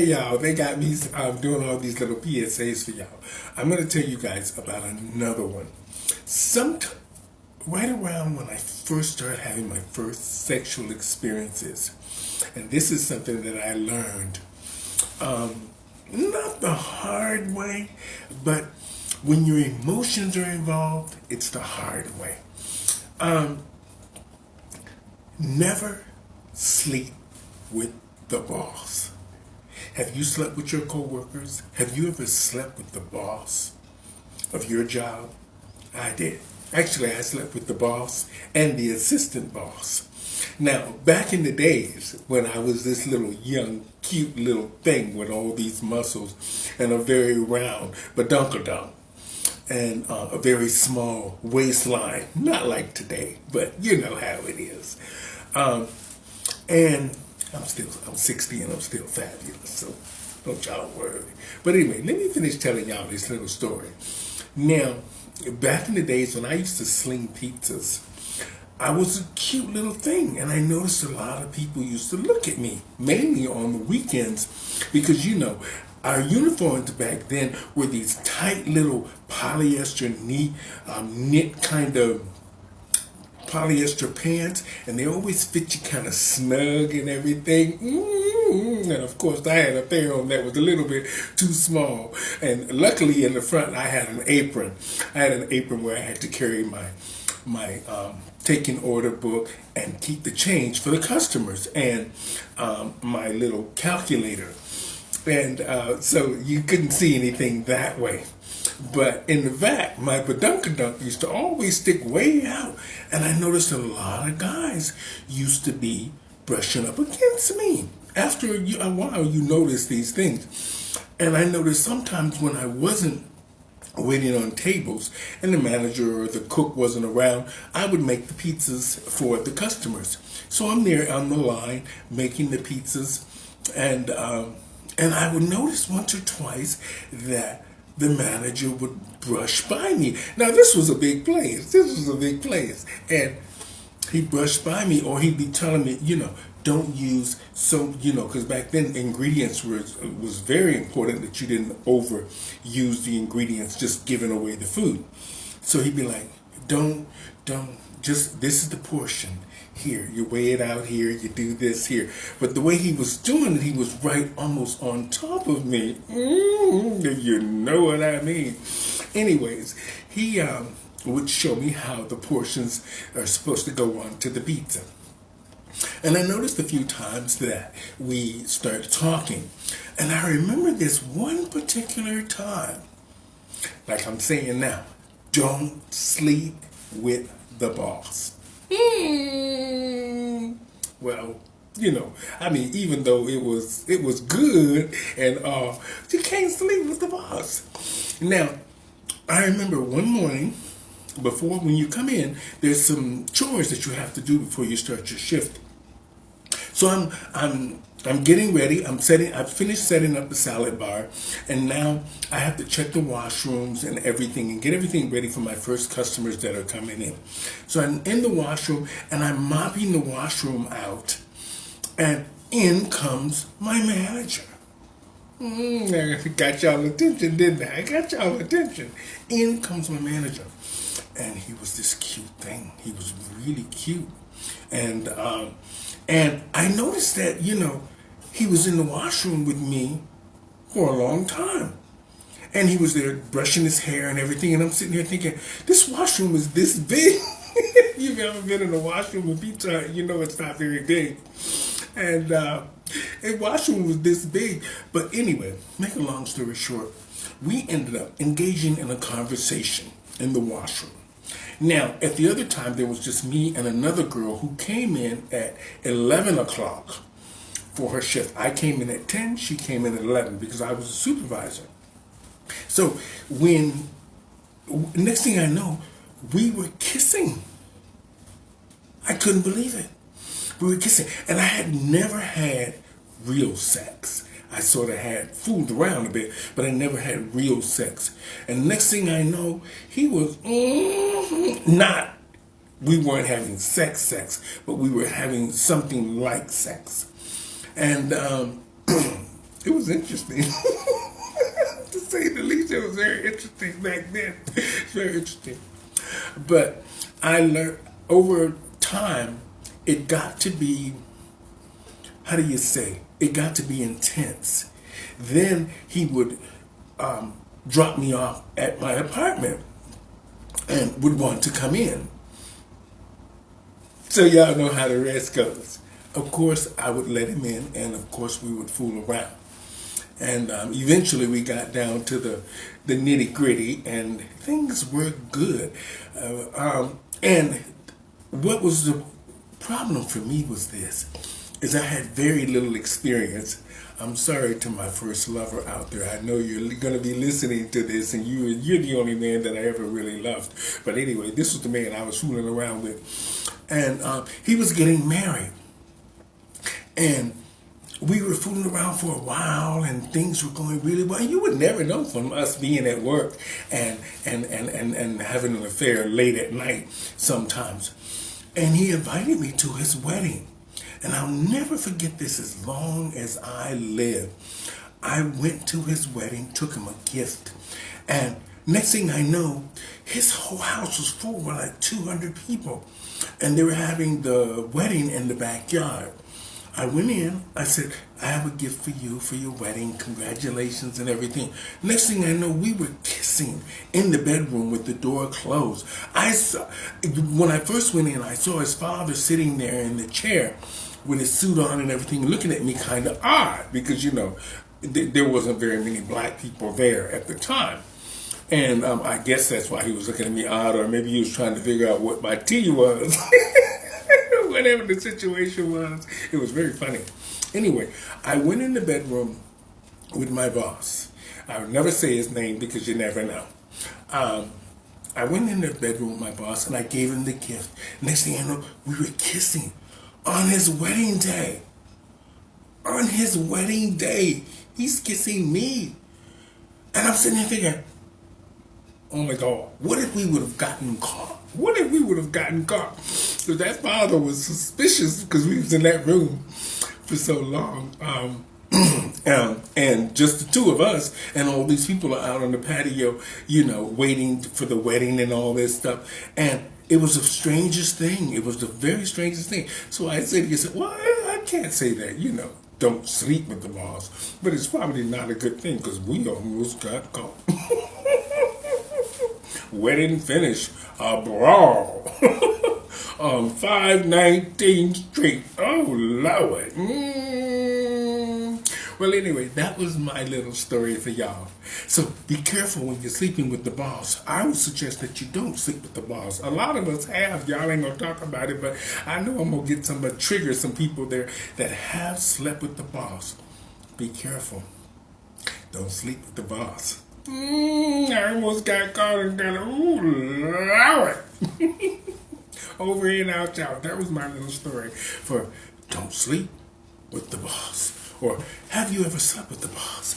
Hey y'all, they got me doing all these little PSAs for y'all. I'm going to tell you guys about another one. Some right around when I first started having my first sexual experiences, and this is something that I learned, not the hard way, but when your emotions are involved, it's the hard way. Never sleep with the boss. Have you slept with your coworkers? Have you ever slept with the boss of your job? I did. Actually, I slept with the boss and the assistant boss. Now, back in the days when I was this little young, cute little thing with all these muscles and a very round badunkadunk and a very small waistline, not like today, but you know how it is. And I'm 60 and I'm still fabulous, so don't y'all worry. But anyway, let me finish telling y'all this little story. Now, back in the days when I used to sling pizzas, I was a cute little thing, and I noticed a lot of people used to look at me, mainly on the weekends, because our uniforms back then were these tight little polyester knit kind of polyester pants, and they always fit you kind of snug and everything. And of course, I had a pair on that was a little bit too small. And luckily, in the front, I had an apron. I had an apron where I had to carry my taking order book and keep the change for the customers, and my little calculator. And so you couldn't see anything that way. But in the back, my badunkadunk used to always stick way out. And I noticed a lot of guys used to be brushing up against me. After a while, you notice these things. And I noticed sometimes when I wasn't waiting on tables and the manager or the cook wasn't around, I would make the pizzas for the customers. So I'm there on the line making the pizzas, and I would notice once or twice that the manager would brush by me. Now this was a big place. And he'd brush by me, or he'd be telling me, don't use because back then ingredients was very important, that you didn't overuse the ingredients, just giving away the food. So he'd be like, don't, just, this is the portion. Here, you weigh it out here, you do this here. But the way he was doing it, he was right almost on top of me. You know what I mean. Anyways, he would show me how the portions are supposed to go on to the pizza. And I noticed a few times that we started talking. And I remember this one particular time, like I'm saying now, don't sleep with the boss. Well, even though it was good, and you can't sleep with the boss. Now, I remember one morning, when you come in, there's some chores that you have to do before you start your shift. So I'm getting ready. I've finished setting up the salad bar, and now I have to check the washrooms and everything and get everything ready for my first customers that are coming in. So I'm in the washroom and I'm mopping the washroom out, and in comes my manager. I got y'all attention, didn't I? I got y'all attention. In comes my manager, and he was this cute thing. He was really cute, and I noticed that he was in the washroom with me for a long time. And he was there brushing his hair and everything. And I'm sitting here thinking, this washroom is this big. You've ever been in a washroom with Pizza Hut, it's not very big. And the washroom was this big. But anyway, make a long story short, we ended up engaging in a conversation in the washroom. Now, at the other time, there was just me and another girl who came in at 11 o'clock for her shift. I came in at 10, she came in at 11 because I was a supervisor. So next thing I know, we were kissing. I couldn't believe it. We were kissing. And I had never had real sex. I sort of had fooled around a bit, but I never had real sex. And next thing I know, he was we weren't having sex, but we were having something like sex. And It was interesting. To say the least, it was very interesting back then. It's very interesting. But I learned over time, it got to be, how do you say, it got to be intense. Then he would drop me off at my apartment and would want to come in. So y'all know how the rest goes. Of course, I would let him in, and of course, we would fool around. And eventually, we got down to the nitty gritty, and things were good. And what was the problem for me was this, is I had very little experience. I'm sorry to my first lover out there. I know you're going to be listening to this, and you're the only man that I ever really loved. But anyway, this was the man I was fooling around with. And he was getting married. And we were fooling around for a while, and things were going really well. You would never know from us being at work and having an affair late at night sometimes. And he invited me to his wedding. And I'll never forget this as long as I live. I went to his wedding, took him a gift. And next thing I know, his whole house was full with like 200 people. And they were having the wedding in the backyard. I went in, I said, I have a gift for you for your wedding, congratulations and everything. Next thing I know, we were kissing in the bedroom with the door closed. When I first went in, I saw his father sitting there in the chair with his suit on and everything, looking at me kind of odd because, you know, there wasn't very many black people there at the time. And I guess that's why he was looking at me odd, or maybe he was trying to figure out what my tea was. Whatever the situation was, it was very funny. Anyway, I went in the bedroom with my boss. I would never say his name because you never know. I went in the bedroom with my boss and I gave him the gift. Next thing I know, we were kissing on his wedding day. On his wedding day, he's kissing me. And I'm sitting there thinking, oh my God, what if we would have gotten caught? What if we would have gotten caught? So that father was suspicious because we was in that room for so long. And just the two of us, and all these people are out on the patio, you know, waiting for the wedding and all this stuff. And it was the strangest thing. It was the very strangest thing. So I said to you, well, I can't say that, you know, don't sleep with the boss. But it's probably not a good thing because we almost got caught. Wedding finish, a brawl on 519th Street. Oh, Lord. Well, anyway, that was my little story for y'all. So be careful when you're sleeping with the boss. I would suggest that you don't sleep with the boss. A lot of us have. Y'all ain't going to talk about it, but I know I'm going to get trigger some people there that have slept with the boss. Be careful. Don't sleep with the boss. I almost got caught and got Lord. Over and out, y'all. That was my little story for don't sleep with the boss. Or have you ever slept with the boss?